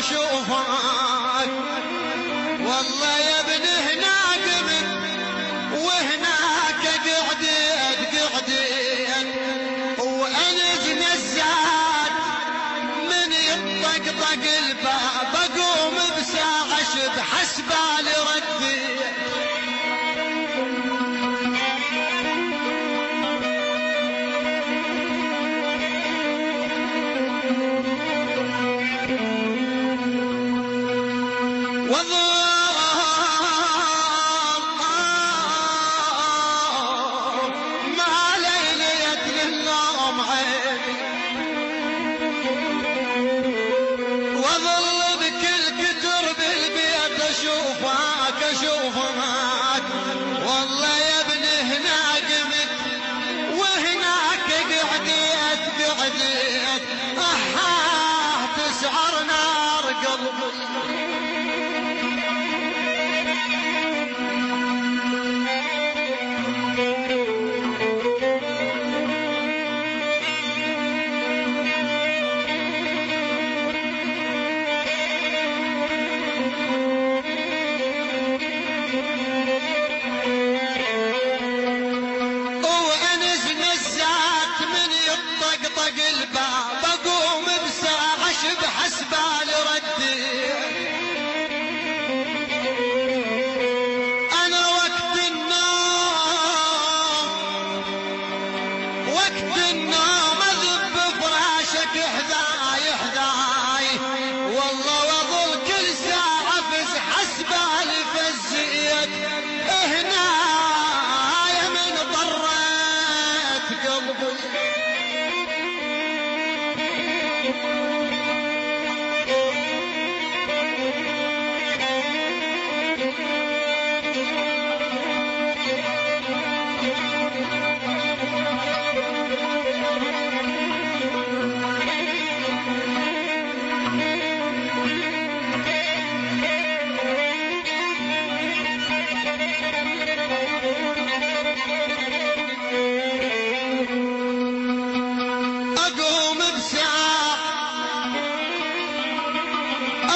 اشوفك والله يا ابن هناك من وهناك قعدين وانس نزات من يطقطق الباب اقوم بساعة شب حسبالي ردي اشوفك والله يا ابن هناك مت وهناك قعدت احاه تسعر نار قلبي الباب اقوم بساعة شب حسبالي ردي انا وقت النوم اذب فراشك حذاي والله واظل كل ساعة فز حسبالي فزيت هنا يا من ضرت قلبي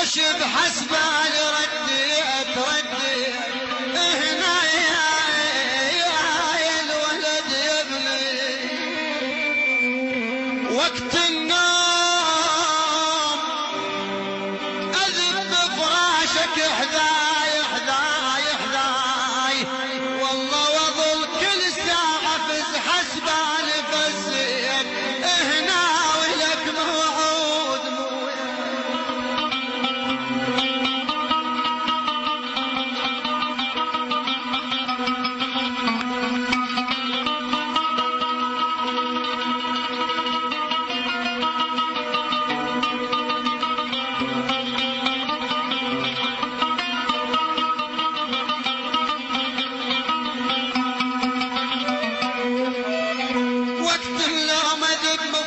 اشب حسبالي ردي هنا يا الولد يا ابني وقت النوم اذب فراشك حذاي والله واظل كل ساعة فز حسبالي فزيت هنا ولك موعود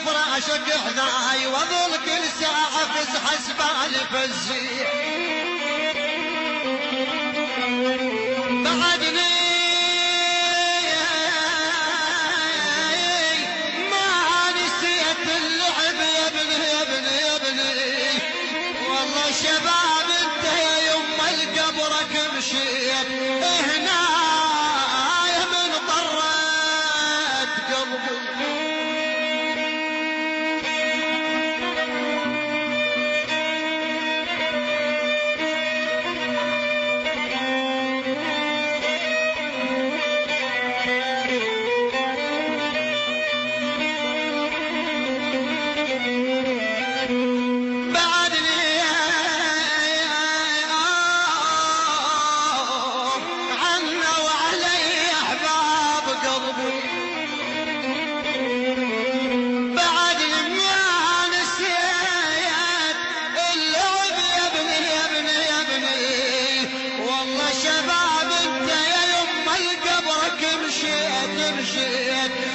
فراشك حذاي واظل كل ساعة فز حسبالي فزي بعدني ما نسيت اللعب يا ابني والله شباب انت يا يم القبرك مشيت هنا يا من ضرت قلبي شباب انت يا يم القبرك مشيت